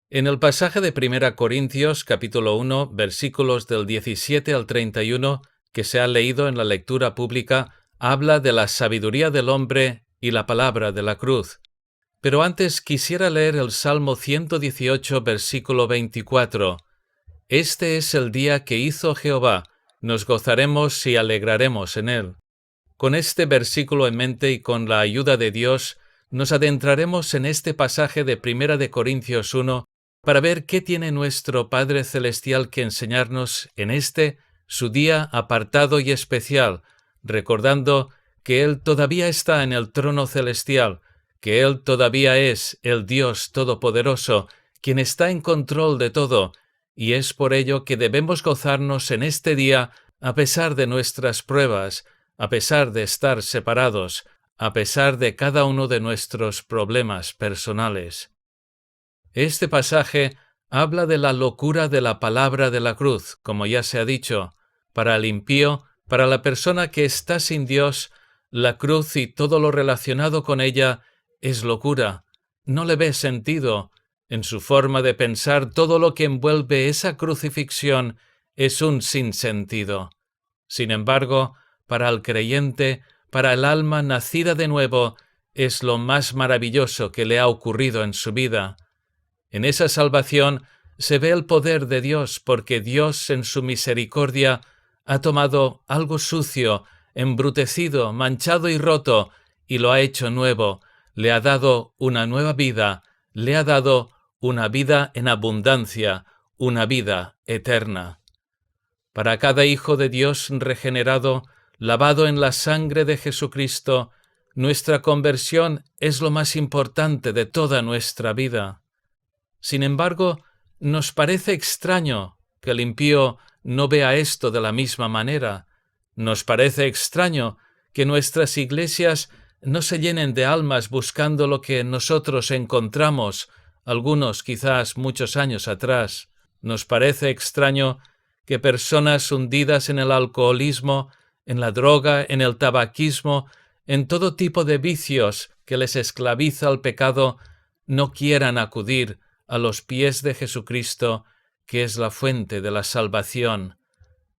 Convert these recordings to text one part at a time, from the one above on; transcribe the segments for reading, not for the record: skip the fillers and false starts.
En el pasaje de 1 Corintios, capítulo 1, versículos del 17 al 31, que se ha leído en la lectura pública, habla de la sabiduría del hombre y la palabra de la cruz. Pero antes quisiera leer el Salmo 118, versículo 24. Este es el día que hizo Jehová, nos gozaremos y alegraremos en él. Con este versículo en mente y con la ayuda de Dios, nos adentraremos en este pasaje de 1 Corintios 1 para ver qué tiene nuestro Padre Celestial que enseñarnos en este, su día apartado y especial, recordando que Él todavía está en el trono celestial, que Él todavía es el Dios Todopoderoso, quien está en control de todo, y es por ello que debemos gozarnos en este día a pesar de nuestras pruebas, a pesar de estar separados, a pesar de cada uno de nuestros problemas personales. Este pasaje habla de la locura de la palabra de la cruz, como ya se ha dicho. Para el impío, para la persona que está sin Dios, la cruz y todo lo relacionado con ella es locura. No le ve sentido. En su forma de pensar, todo lo que envuelve esa crucifixión es un sinsentido. Sin embargo, para el creyente, para el alma nacida de nuevo, es lo más maravilloso que le ha ocurrido en su vida. En esa salvación se ve el poder de Dios, porque Dios en su misericordia ha tomado algo sucio, embrutecido, manchado y roto, y lo ha hecho nuevo, le ha dado una nueva vida, le ha dado una vida en abundancia, una vida eterna. Para cada hijo de Dios regenerado, lavado en la sangre de Jesucristo, nuestra conversión es lo más importante de toda nuestra vida. Sin embargo, nos parece extraño que el impío no vea esto de la misma manera. Nos parece extraño que nuestras iglesias no se llenen de almas buscando lo que nosotros encontramos, algunos quizás muchos años atrás. Nos parece extraño que personas hundidas en el alcoholismo, en la droga, en el tabaquismo, en todo tipo de vicios que les esclaviza al pecado, no quieran acudir a los pies de Jesucristo, que es la fuente de la salvación.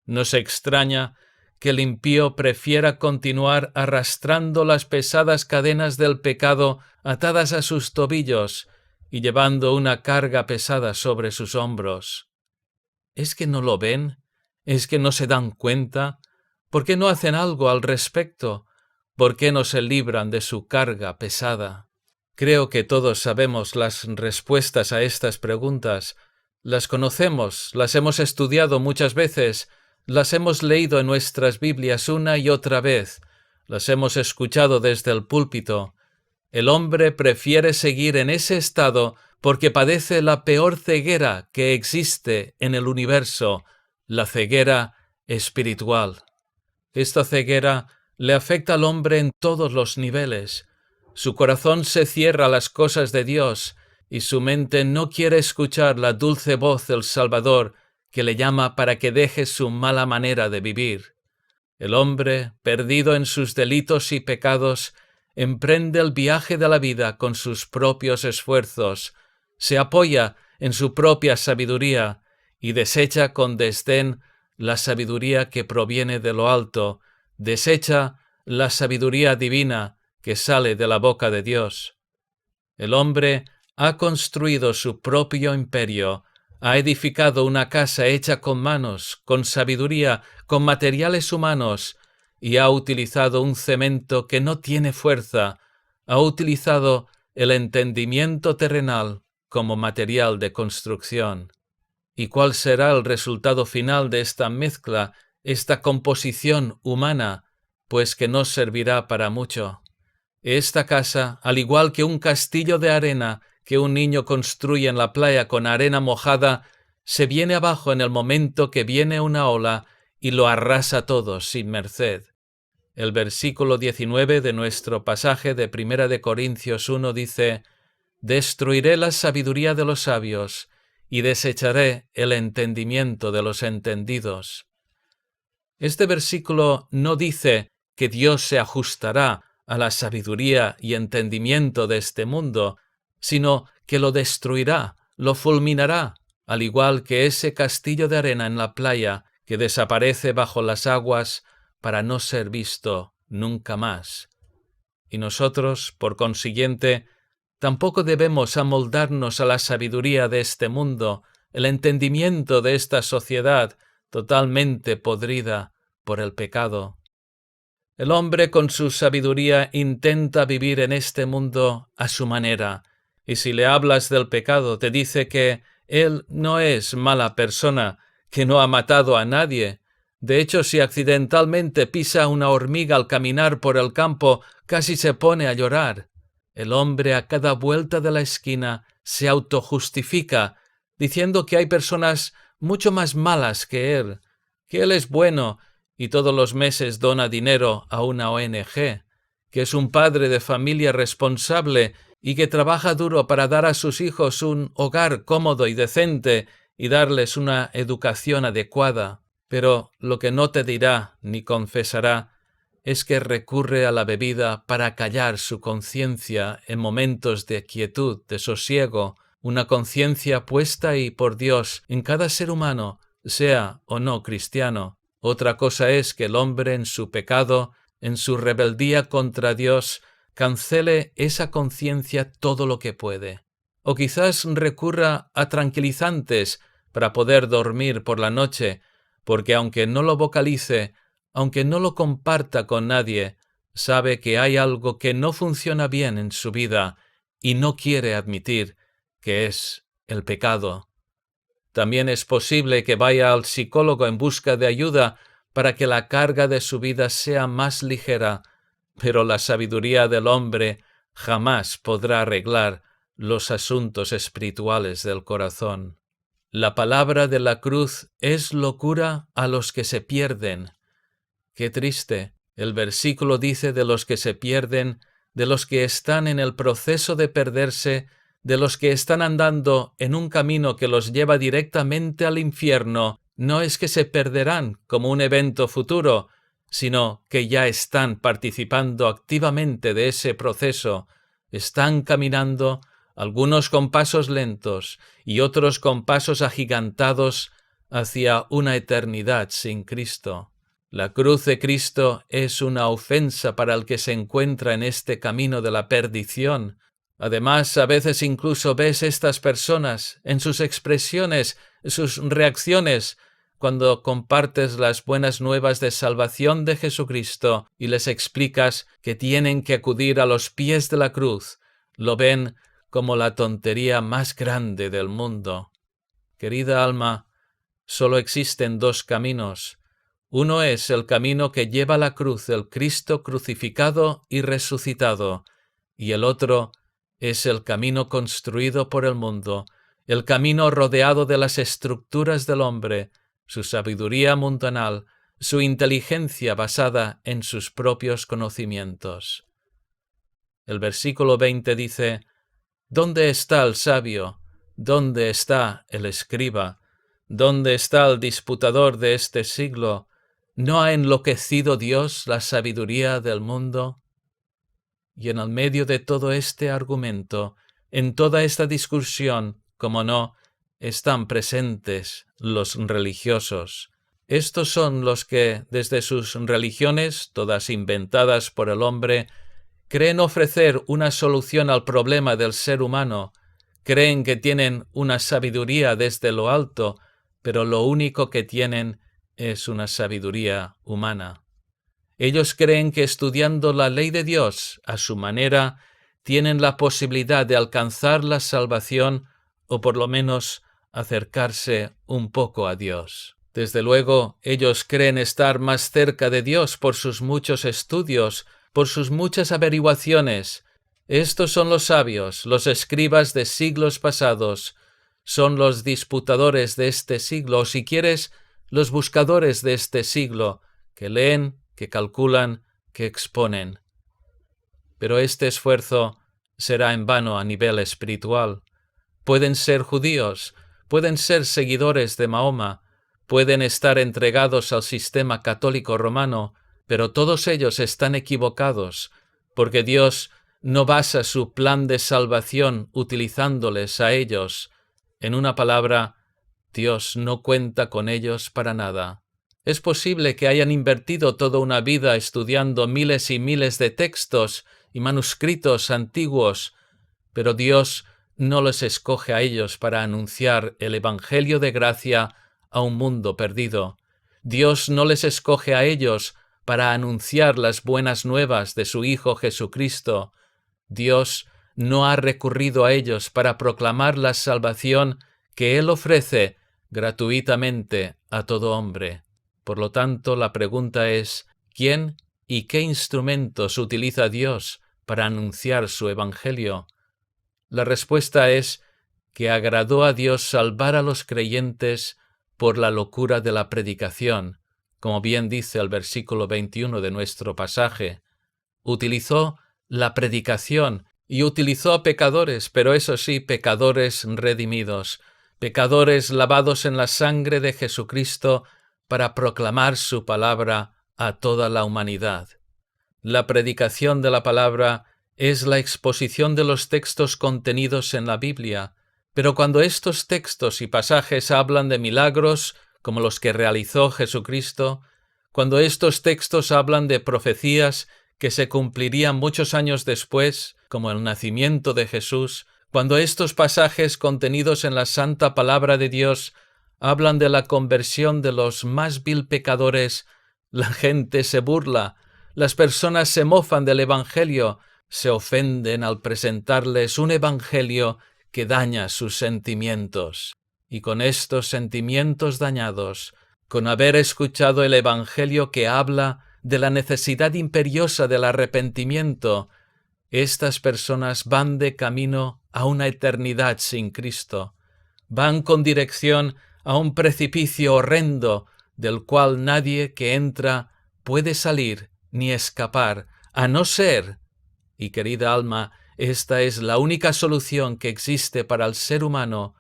Nos extraña que el impío prefiera continuar arrastrando las pesadas cadenas del pecado atadas a sus tobillos y llevando una carga pesada sobre sus hombros. ¿Es que no lo ven? ¿Es que no se dan cuenta? ¿Por qué no hacen algo al respecto? ¿Por qué no se libran de su carga pesada? Creo que todos sabemos las respuestas a estas preguntas. Las conocemos, las hemos estudiado muchas veces, las hemos leído en nuestras Biblias una y otra vez, las hemos escuchado desde el púlpito. El hombre prefiere seguir en ese estado porque padece la peor ceguera que existe en el universo, la ceguera espiritual. Esta ceguera le afecta al hombre en todos los niveles. Su corazón se cierra a las cosas de Dios y su mente no quiere escuchar la dulce voz del Salvador que le llama para que deje su mala manera de vivir. El hombre, perdido en sus delitos y pecados, emprende el viaje de la vida con sus propios esfuerzos, se apoya en su propia sabiduría y desecha con desdén la sabiduría que proviene de lo alto, desecha la sabiduría divina que sale de la boca de Dios. El hombre ha construido su propio imperio, ha edificado una casa hecha con manos, con sabiduría, con materiales humanos, y ha utilizado un cemento que no tiene fuerza, ha utilizado el entendimiento terrenal como material de construcción. ¿Y cuál será el resultado final de esta mezcla, esta composición humana? Pues que no servirá para mucho. Esta casa, al igual que un castillo de arena que un niño construye en la playa con arena mojada, se viene abajo en el momento que viene una ola y lo arrasa todo sin merced. El versículo 19 de nuestro pasaje de 1 Corintios 1 dice: «Destruiré la sabiduría de los sabios y desecharé el entendimiento de los entendidos». Este versículo no dice que Dios se ajustará a la sabiduría y entendimiento de este mundo, sino que lo destruirá, lo fulminará, al igual que ese castillo de arena en la playa que desaparece bajo las aguas para no ser visto nunca más. Y nosotros, por consiguiente, tampoco debemos amoldarnos a la sabiduría de este mundo, el entendimiento de esta sociedad totalmente podrida por el pecado. El hombre con su sabiduría intenta vivir en este mundo a su manera, y si le hablas del pecado te dice que él no es mala persona, que no ha matado a nadie. De hecho, si accidentalmente pisa una hormiga al caminar por el campo, casi se pone a llorar. El hombre a cada vuelta de la esquina se autojustifica, diciendo que hay personas mucho más malas que él es bueno y todos los meses dona dinero a una ONG, que es un padre de familia responsable y que trabaja duro para dar a sus hijos un hogar cómodo y decente y darles una educación adecuada. Pero lo que no te dirá ni confesará es que recurre a la bebida para callar su conciencia en momentos de quietud, de sosiego, una conciencia puesta y por Dios en cada ser humano, sea o no cristiano. Otra cosa es que el hombre en su pecado, en su rebeldía contra Dios, cancele esa conciencia todo lo que puede. O quizás recurra a tranquilizantes para poder dormir por la noche, porque aunque no lo vocalice, aunque no lo comparta con nadie, sabe que hay algo que no funciona bien en su vida y no quiere admitir, que es el pecado. También es posible que vaya al psicólogo en busca de ayuda para que la carga de su vida sea más ligera, pero la sabiduría del hombre jamás podrá arreglar los asuntos espirituales del corazón. La palabra de la cruz es locura a los que se pierden. Qué triste. El versículo dice de los que se pierden, de los que están en el proceso de perderse, de los que están andando en un camino que los lleva directamente al infierno. No es que se perderán como un evento futuro, sino que ya están participando activamente de ese proceso. Están caminando, algunos con pasos lentos y otros con pasos agigantados, hacia una eternidad sin Cristo. La cruz de Cristo es una ofensa para el que se encuentra en este camino de la perdición. Además, a veces incluso ves estas personas en sus expresiones, sus reacciones, cuando compartes las buenas nuevas de salvación de Jesucristo y les explicas que tienen que acudir a los pies de la cruz, lo ven como la tontería más grande del mundo. Querida alma, solo existen dos caminos. Uno es el camino que lleva a la cruz del Cristo crucificado y resucitado, y el otro es el camino construido por el mundo, el camino rodeado de las estructuras del hombre, su sabiduría mundanal, su inteligencia basada en sus propios conocimientos. El versículo 20 dice: ¿Dónde está el sabio? ¿Dónde está el escriba? ¿Dónde está el disputador de este siglo? ¿No ha enloquecido Dios la sabiduría del mundo? Y en el medio de todo este argumento, en toda esta discusión, como no, están presentes los religiosos. Estos son los que, desde sus religiones, todas inventadas por el hombre, creen ofrecer una solución al problema del ser humano, creen que tienen una sabiduría desde lo alto, pero lo único que tienen es una sabiduría humana. Ellos creen que estudiando la ley de Dios a su manera, tienen la posibilidad de alcanzar la salvación o por lo menos acercarse un poco a Dios. Desde luego, ellos creen estar más cerca de Dios por sus muchos estudios, por sus muchas averiguaciones. Estos son los sabios, los escribas de siglos pasados, son los disputadores de este siglo, o si quieres, los buscadores de este siglo, que leen, que calculan, que exponen. Pero este esfuerzo será en vano a nivel espiritual. Pueden ser judíos, pueden ser seguidores de Mahoma, pueden estar entregados al sistema católico romano, pero todos ellos están equivocados, porque Dios no basa su plan de salvación utilizándoles a ellos, En una palabra, Dios no cuenta con ellos para nada. Es posible que hayan invertido toda una vida estudiando miles y miles de textos y manuscritos antiguos, pero Dios no los escoge a ellos para anunciar el Evangelio de gracia a un mundo perdido. Dios no les escoge a ellos para anunciar las buenas nuevas de su Hijo Jesucristo. Dios no ha recurrido a ellos para proclamar la salvación que Él ofrece gratuitamente a todo hombre. Por lo tanto, la pregunta es, ¿quién y qué instrumentos utiliza Dios para anunciar su Evangelio? La respuesta es que agradó a Dios salvar a los creyentes por la locura de la predicación, como bien dice el versículo 21 de nuestro pasaje. Utilizó la predicación y utilizó a pecadores, pero eso sí, pecadores redimidos, pecadores lavados en la sangre de Jesucristo para proclamar su palabra a toda la humanidad. La predicación de la palabra es la exposición de los textos contenidos en la Biblia, pero cuando estos textos y pasajes hablan de milagros, como los que realizó Jesucristo, cuando estos textos hablan de profecías que se cumplirían muchos años después, como el nacimiento de Jesús, cuando estos pasajes contenidos en la santa palabra de Dios hablan de la conversión de los más vil pecadores, la gente se burla, las personas se mofan del Evangelio, se ofenden al presentarles un Evangelio que daña sus sentimientos. Y con estos sentimientos dañados, con haber escuchado el Evangelio que habla de la necesidad imperiosa del arrepentimiento, estas personas van de camino a una eternidad sin Cristo. Van con dirección a un precipicio horrendo del cual nadie que entra puede salir ni escapar, a no ser, y querida alma, esta es la única solución que existe para el ser humano,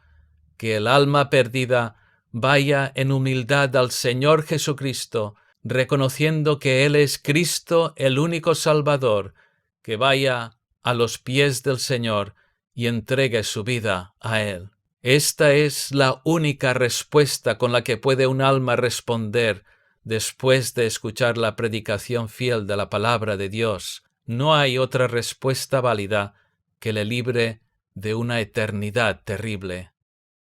que el alma perdida vaya en humildad al Señor Jesucristo, reconociendo que Él es Cristo el único Salvador, que vaya a los pies del Señor y entregue su vida a Él. Esta es la única respuesta con la que puede un alma responder después de escuchar la predicación fiel de la palabra de Dios. No hay otra respuesta válida que le libre de una eternidad terrible.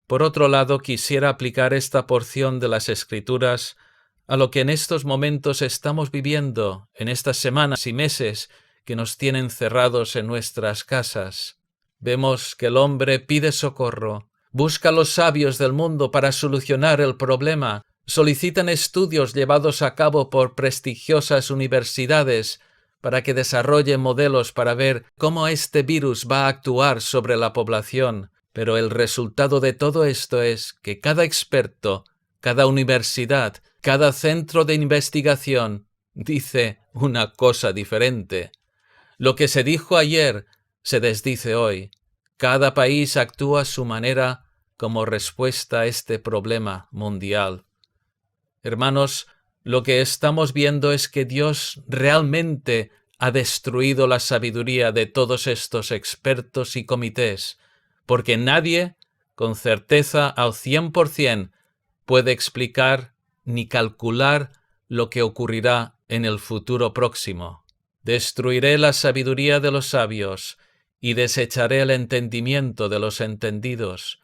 Por otro lado, quisiera aplicar esta porción de las Escrituras a lo que en estos momentos estamos viviendo, en estas semanas y meses que nos tienen cerrados en nuestras casas. Vemos que el hombre pide socorro, busca a los sabios del mundo para solucionar el problema, solicitan estudios llevados a cabo por prestigiosas universidades para que desarrollen modelos para ver cómo este virus va a actuar sobre la población. Pero el resultado de todo esto es que cada experto, cada universidad, cada centro de investigación dice una cosa diferente. Lo que se dijo ayer se desdice hoy. Cada país actúa a su manera como respuesta a este problema mundial. Hermanos, lo que estamos viendo es que Dios realmente ha destruido la sabiduría de todos estos expertos y comités, porque nadie, con certeza al 100%, puede explicar ni calcular lo que ocurrirá en el futuro próximo. Destruiré la sabiduría de los sabios y desecharé el entendimiento de los entendidos.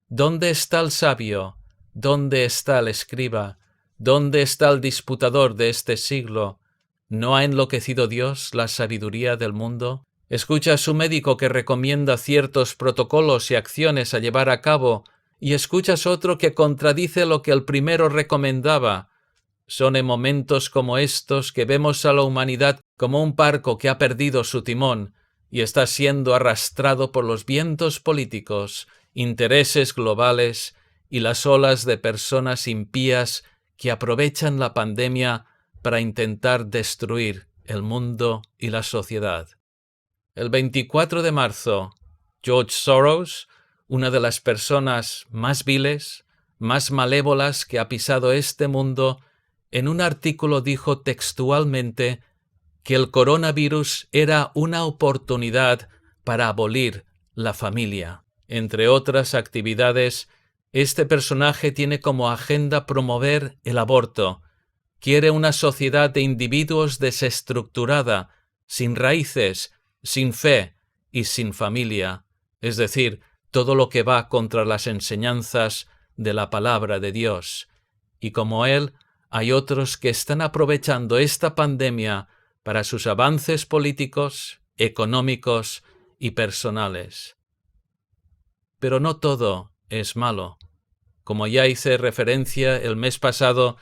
¿Dónde está el sabio? ¿Dónde está el escriba? ¿Dónde está el disputador de este siglo? ¿No ha enloquecido Dios la sabiduría del mundo? Escucha a su médico que recomienda ciertos protocolos y acciones a llevar a cabo, y escuchas otro que contradice lo que el primero recomendaba. Son en momentos como estos que vemos a la humanidad como un barco que ha perdido su timón y está siendo arrastrado por los vientos políticos, intereses globales y las olas de personas impías que aprovechan la pandemia para intentar destruir el mundo y la sociedad. El 24 de marzo, George Soros, una de las personas más viles, más malévolas que ha pisado este mundo, en un artículo dijo textualmente que el coronavirus era una oportunidad para abolir la familia. Entre otras actividades, este personaje tiene como agenda promover el aborto. Quiere una sociedad de individuos desestructurada, sin raíces, sin fe y sin familia, es decir, todo lo que va contra las enseñanzas de la palabra de Dios. Y como él, hay otros que están aprovechando esta pandemia para sus avances políticos, económicos y personales. Pero no todo es malo. Como ya hice referencia el mes pasado,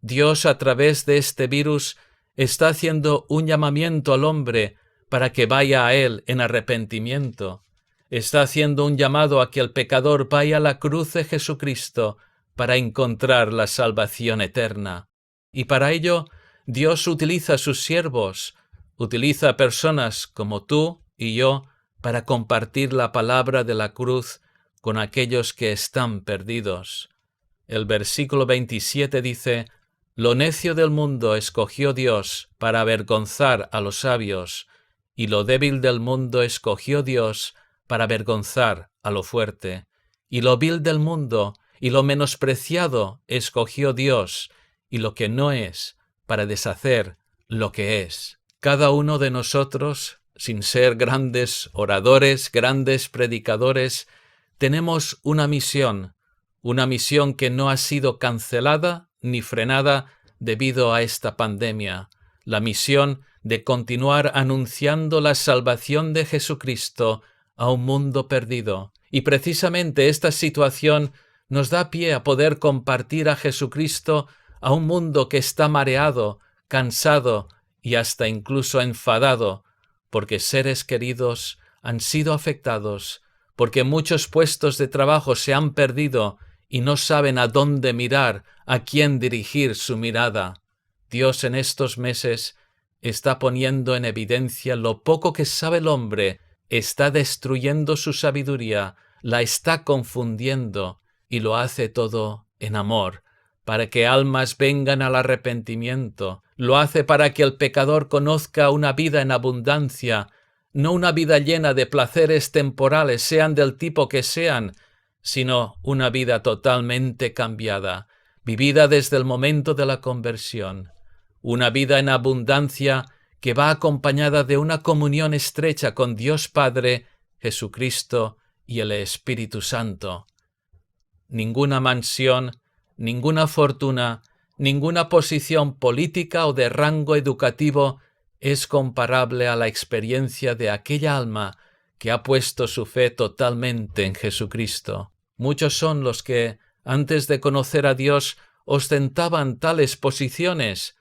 Dios a través de este virus está haciendo un llamamiento al hombre para que vaya a Él en arrepentimiento. Está haciendo un llamado a que el pecador vaya a la cruz de Jesucristo para encontrar la salvación eterna. Y para ello, Dios utiliza a sus siervos, utiliza a personas como tú y yo para compartir la palabra de la cruz con aquellos que están perdidos. El versículo 27 dice: «Lo necio del mundo escogió Dios para avergonzar a los sabios, y lo débil del mundo escogió Dios para avergonzar a lo fuerte. Y lo vil del mundo y lo menospreciado escogió Dios, y lo que no es, para deshacer lo que es». Cada uno de nosotros, sin ser grandes oradores, grandes predicadores, tenemos una misión que no ha sido cancelada ni frenada debido a esta pandemia, la misión de continuar anunciando la salvación de Jesucristo a un mundo perdido. Y precisamente esta situación nos da pie a poder compartir a Jesucristo a un mundo que está mareado, cansado y hasta incluso enfadado, porque seres queridos han sido afectados, porque muchos puestos de trabajo se han perdido y no saben a dónde mirar, a quién dirigir su mirada. Dios en estos meses está poniendo en evidencia lo poco que sabe el hombre, está destruyendo su sabiduría, la está confundiendo, y lo hace todo en amor, para que almas vengan al arrepentimiento. Lo hace para que el pecador conozca una vida en abundancia, no una vida llena de placeres temporales, sean del tipo que sean, sino una vida totalmente cambiada, vivida desde el momento de la conversión. Una vida en abundancia que va acompañada de una comunión estrecha con Dios Padre, Jesucristo y el Espíritu Santo. Ninguna mansión, ninguna fortuna, ninguna posición política o de rango educativo es comparable a la experiencia de aquella alma que ha puesto su fe totalmente en Jesucristo. Muchos son los que, antes de conocer a Dios, ostentaban tales posiciones,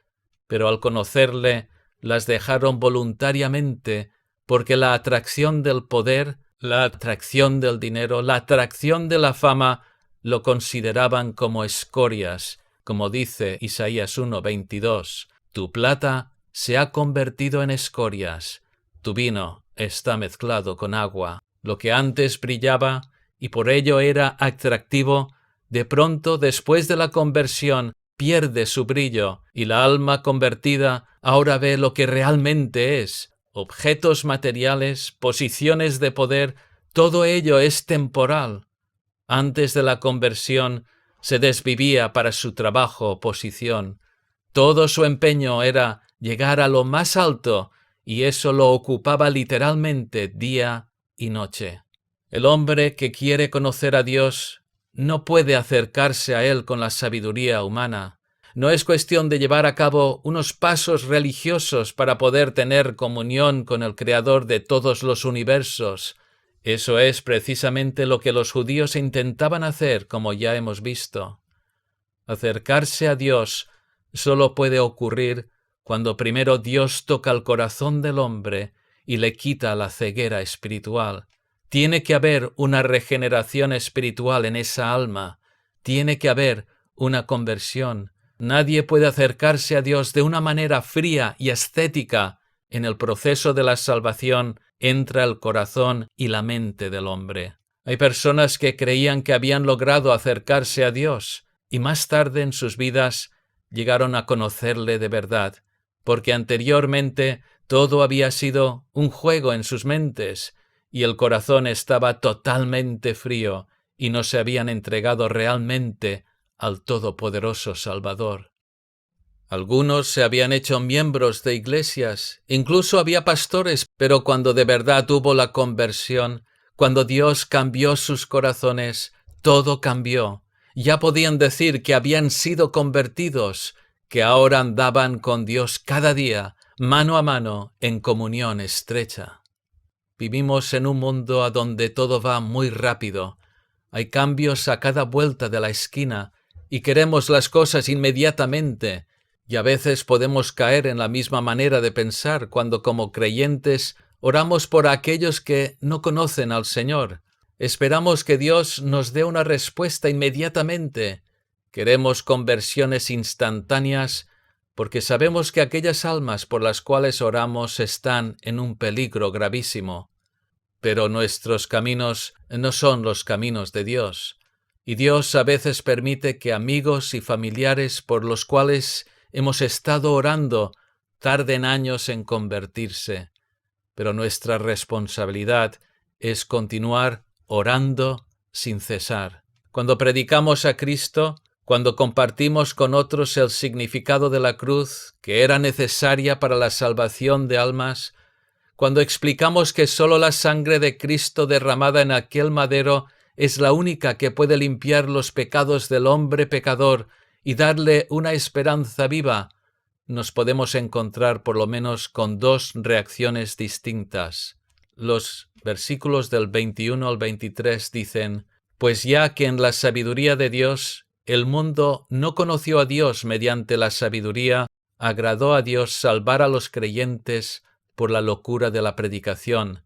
pero al conocerle las dejaron voluntariamente, porque la atracción del poder, la atracción del dinero, la atracción de la fama, lo consideraban como escorias, como dice Isaías 1:22. Tu plata se ha convertido en escorias, tu vino está mezclado con agua. Lo que antes brillaba y por ello era atractivo, de pronto, después de la conversión, pierde su brillo, y la alma convertida ahora ve lo que realmente es: objetos materiales, posiciones de poder, todo ello es temporal. Antes de la conversión se desvivía para su trabajo o posición. Todo su empeño era llegar a lo más alto, y eso lo ocupaba literalmente día y noche. El hombre que quiere conocer a Dios no puede acercarse a Él con la sabiduría humana. No es cuestión de llevar a cabo unos pasos religiosos para poder tener comunión con el Creador de todos los universos. Eso es precisamente lo que los judíos intentaban hacer, como ya hemos visto. Acercarse a Dios solo puede ocurrir cuando primero Dios toca el corazón del hombre y le quita la ceguera espiritual. Tiene que haber una regeneración espiritual en esa alma. Tiene que haber una conversión. Nadie puede acercarse a Dios de una manera fría y ascética. En el proceso de la salvación entra el corazón y la mente del hombre. Hay personas que creían que habían logrado acercarse a Dios y más tarde en sus vidas llegaron a conocerle de verdad, porque anteriormente todo había sido un juego en sus mentes y el corazón estaba totalmente frío y no se habían entregado realmente al Todopoderoso Salvador. Algunos se habían hecho miembros de iglesias, incluso había pastores, pero cuando de verdad hubo la conversión, cuando Dios cambió sus corazones, todo cambió. Ya podían decir que habían sido convertidos, que ahora andaban con Dios cada día, mano a mano, en comunión estrecha. Vivimos en un mundo a donde todo va muy rápido. Hay cambios a cada vuelta de la esquina y queremos las cosas inmediatamente. Y a veces podemos caer en la misma manera de pensar cuando como creyentes oramos por aquellos que no conocen al Señor. Esperamos que Dios nos dé una respuesta inmediatamente. Queremos conversiones instantáneas porque sabemos que aquellas almas por las cuales oramos están en un peligro gravísimo. Pero nuestros caminos no son los caminos de Dios. Y Dios a veces permite que amigos y familiares por los cuales hemos estado orando tarden años en convertirse, pero nuestra responsabilidad es continuar orando sin cesar. Cuando predicamos a Cristo, cuando compartimos con otros el significado de la cruz que era necesaria para la salvación de almas, cuando explicamos que solo la sangre de Cristo derramada en aquel madero es la única que puede limpiar los pecados del hombre pecador y darle una esperanza viva, nos podemos encontrar por lo menos con dos reacciones distintas. Los versículos del 21 al 23 dicen: «Pues ya que en la sabiduría de Dios el mundo no conoció a Dios mediante la sabiduría, agradó a Dios salvar a los creyentes por la locura de la predicación,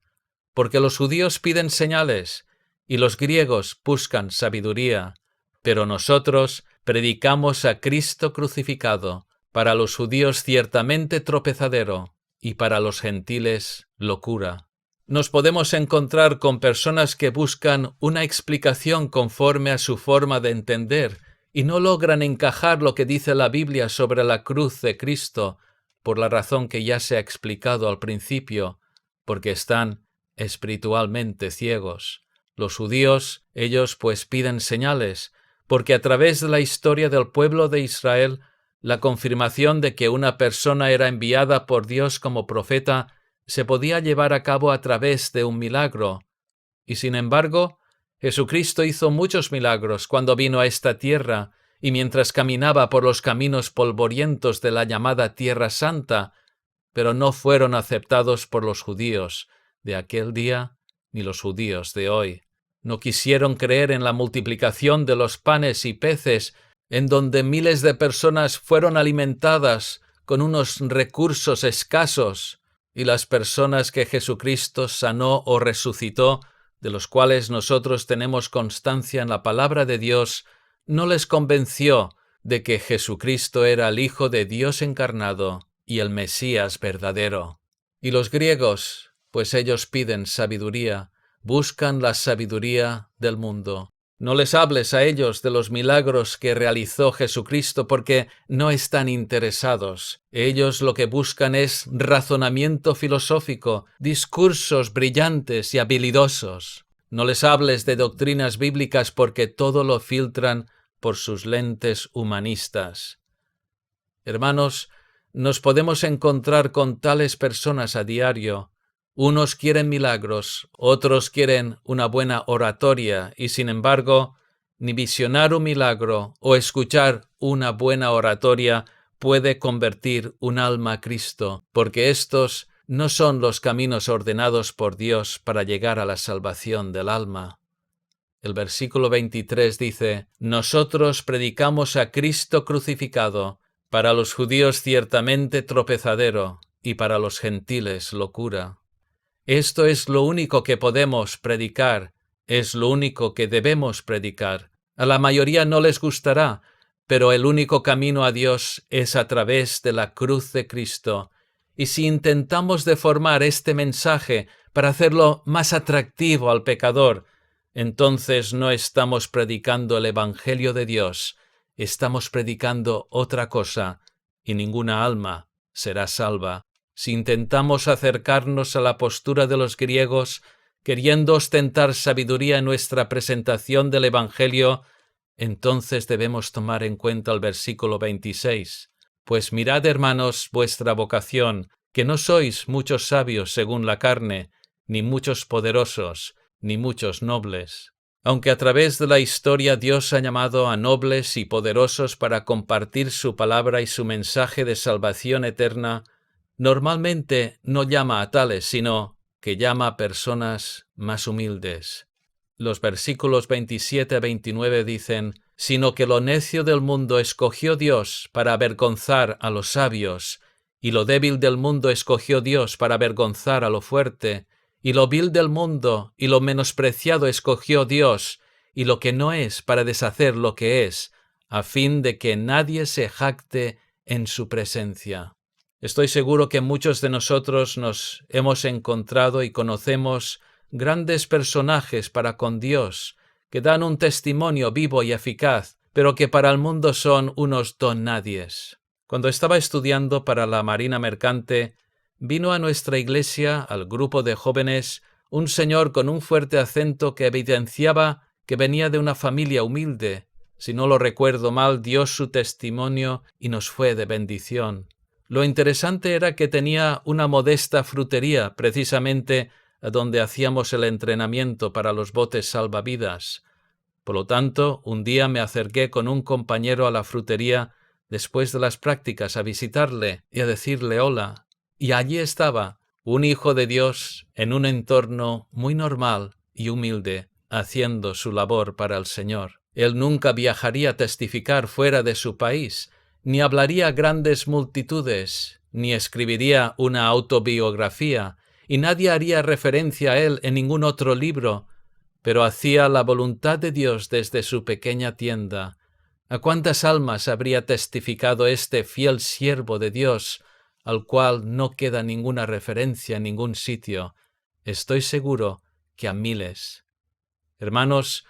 porque los judíos piden señales y los griegos buscan sabiduría, pero nosotros predicamos a Cristo crucificado, para los judíos ciertamente tropezadero y para los gentiles locura». Nos podemos encontrar con personas que buscan una explicación conforme a su forma de entender y no logran encajar lo que dice la Biblia sobre la cruz de Cristo, por la razón que ya se ha explicado al principio, porque están espiritualmente ciegos. Los judíos, ellos pues piden señales, porque a través de la historia del pueblo de Israel, la confirmación de que una persona era enviada por Dios como profeta se podía llevar a cabo a través de un milagro. Y sin embargo, Jesucristo hizo muchos milagros cuando vino a esta tierra y mientras caminaba por los caminos polvorientos de la llamada Tierra Santa, pero no fueron aceptados por los judíos de aquel día ni los judíos de hoy. No quisieron creer en la multiplicación de los panes y peces, en donde miles de personas fueron alimentadas con unos recursos escasos, y las personas que Jesucristo sanó o resucitó, de los cuales nosotros tenemos constancia en la palabra de Dios, no les convenció de que Jesucristo era el Hijo de Dios encarnado y el Mesías verdadero. Y los griegos, pues ellos piden sabiduría, buscan la sabiduría del mundo. No les hables a ellos de los milagros que realizó Jesucristo porque no están interesados. Ellos lo que buscan es razonamiento filosófico, discursos brillantes y habilidosos. No les hables de doctrinas bíblicas porque todo lo filtran por sus lentes humanistas. Hermanos, nos podemos encontrar con tales personas a diario. Unos quieren milagros, otros quieren una buena oratoria y, sin embargo, ni visionar un milagro o escuchar una buena oratoria puede convertir un alma a Cristo, porque estos no son los caminos ordenados por Dios para llegar a la salvación del alma. El versículo 23 dice: «Nosotros predicamos a Cristo crucificado, para los judíos ciertamente tropezadero y para los gentiles locura». Esto es lo único que podemos predicar, es lo único que debemos predicar. A la mayoría no les gustará, pero el único camino a Dios es a través de la cruz de Cristo. Y si intentamos deformar este mensaje para hacerlo más atractivo al pecador, entonces no estamos predicando el Evangelio de Dios, estamos predicando otra cosa, y ninguna alma será salva. Si intentamos acercarnos a la postura de los griegos, queriendo ostentar sabiduría en nuestra presentación del Evangelio, entonces debemos tomar en cuenta el versículo 26. Pues mirad, hermanos, vuestra vocación, que no sois muchos sabios según la carne, ni muchos poderosos, ni muchos nobles. Aunque a través de la historia Dios ha llamado a nobles y poderosos para compartir su palabra y su mensaje de salvación eterna, normalmente no llama a tales, sino que llama a personas más humildes. Los versículos 27 a 29 dicen: «Sino que lo necio del mundo escogió Dios para avergonzar a los sabios, y lo débil del mundo escogió Dios para avergonzar a lo fuerte, y lo vil del mundo y lo menospreciado escogió Dios, y lo que no es para deshacer lo que es, a fin de que nadie se jacte en su presencia». Estoy seguro que muchos de nosotros nos hemos encontrado y conocemos grandes personajes para con Dios, que dan un testimonio vivo y eficaz, pero que para el mundo son unos don nadies. Cuando estaba estudiando para la Marina Mercante, vino a nuestra iglesia, al grupo de jóvenes, un señor con un fuerte acento que evidenciaba que venía de una familia humilde. Si no lo recuerdo mal, dio su testimonio y nos fue de bendición. Lo interesante era que tenía una modesta frutería, precisamente donde hacíamos el entrenamiento para los botes salvavidas. Por lo tanto, un día me acerqué con un compañero a la frutería después de las prácticas a visitarle y a decirle hola. Y allí estaba, un hijo de Dios en un entorno muy normal y humilde, haciendo su labor para el Señor. Él nunca viajaría a testificar fuera de su país, ni hablaría a grandes multitudes, ni escribiría una autobiografía, y nadie haría referencia a él en ningún otro libro, pero hacía la voluntad de Dios desde su pequeña tienda. ¿A cuántas almas habría testificado este fiel siervo de Dios, al cual no queda ninguna referencia en ningún sitio? Estoy seguro que a miles. Hermanos,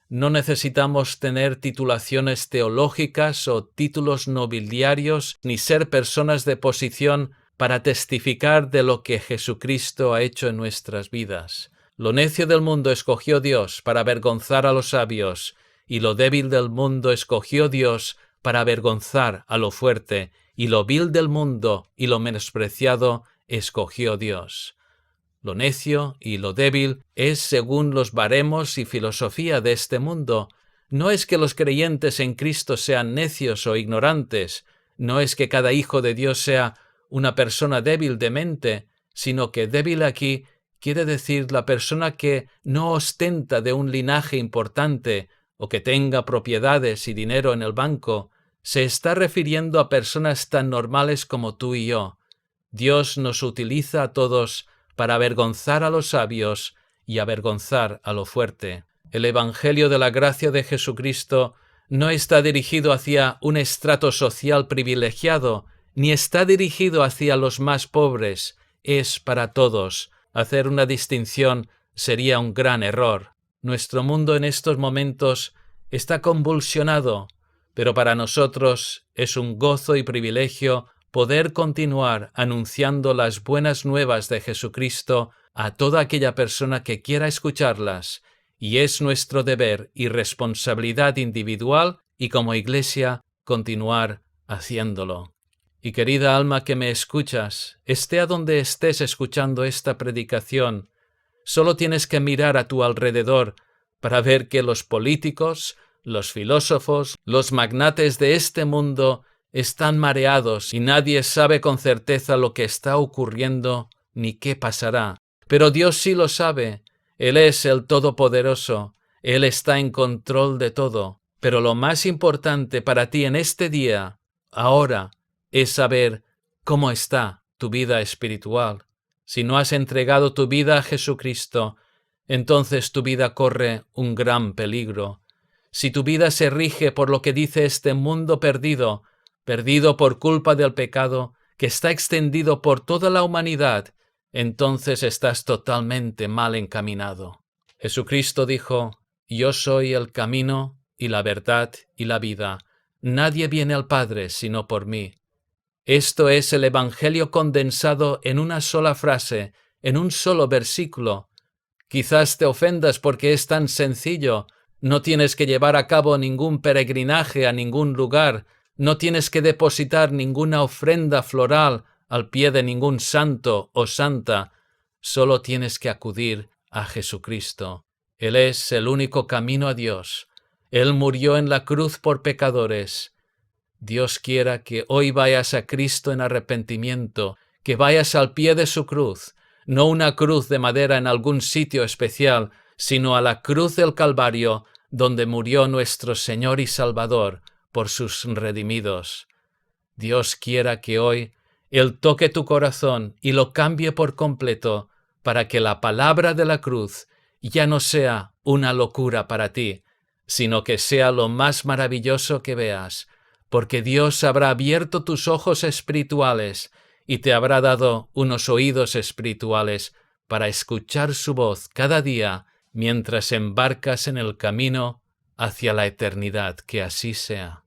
no necesitamos tener titulaciones teológicas o títulos nobiliarios, ni ser personas de posición para testificar de lo que Jesucristo ha hecho en nuestras vidas. Lo necio del mundo escogió Dios para avergonzar a los sabios, y lo débil del mundo escogió Dios para avergonzar a lo fuerte, y lo vil del mundo y lo menospreciado escogió Dios. Lo necio y lo débil es según los baremos y filosofía de este mundo. No es que los creyentes en Cristo sean necios o ignorantes, no es que cada hijo de Dios sea una persona débil de mente, sino que débil aquí quiere decir la persona que no ostenta de un linaje importante o que tenga propiedades y dinero en el banco. Se está refiriendo a personas tan normales como tú y yo. Dios nos utiliza a todos para avergonzar a los sabios y avergonzar a lo fuerte. El Evangelio de la gracia de Jesucristo no está dirigido hacia un estrato social privilegiado, ni está dirigido hacia los más pobres. Es para todos. Hacer una distinción sería un gran error. Nuestro mundo en estos momentos está convulsionado, pero para nosotros es un gozo y privilegio poder continuar anunciando las buenas nuevas de Jesucristo a toda aquella persona que quiera escucharlas, y es nuestro deber y responsabilidad individual y como Iglesia continuar haciéndolo. Y querida alma que me escuchas, esté a donde estés escuchando esta predicación, solo tienes que mirar a tu alrededor para ver que los políticos, los filósofos, los magnates de este mundo están mareados y nadie sabe con certeza lo que está ocurriendo ni qué pasará. Pero Dios sí lo sabe. Él es el Todopoderoso. Él está en control de todo. Pero lo más importante para ti en este día, ahora, es saber cómo está tu vida espiritual. Si no has entregado tu vida a Jesucristo, entonces tu vida corre un gran peligro. Si tu vida se rige por lo que dice este mundo perdido por culpa del pecado que está extendido por toda la humanidad, entonces estás totalmente mal encaminado. Jesucristo dijo: «Yo soy el camino y la verdad y la vida. Nadie viene al Padre sino por mí». Esto es el Evangelio condensado en una sola frase, en un solo versículo. Quizás te ofendas porque es tan sencillo. No tienes que llevar a cabo ningún peregrinaje a ningún lugar. No tienes que depositar ninguna ofrenda floral al pie de ningún santo o santa. Solo tienes que acudir a Jesucristo. Él es el único camino a Dios. Él murió en la cruz por pecadores. Dios quiera que hoy vayas a Cristo en arrepentimiento, que vayas al pie de su cruz, no una cruz de madera en algún sitio especial, sino a la cruz del Calvario, donde murió nuestro Señor y Salvador por sus redimidos. Dios quiera que hoy Él toque tu corazón y lo cambie por completo, para que la palabra de la cruz ya no sea una locura para ti, sino que sea lo más maravilloso que veas, porque Dios habrá abierto tus ojos espirituales y te habrá dado unos oídos espirituales para escuchar su voz cada día mientras embarcas en el camino hacia la eternidad. Que así sea.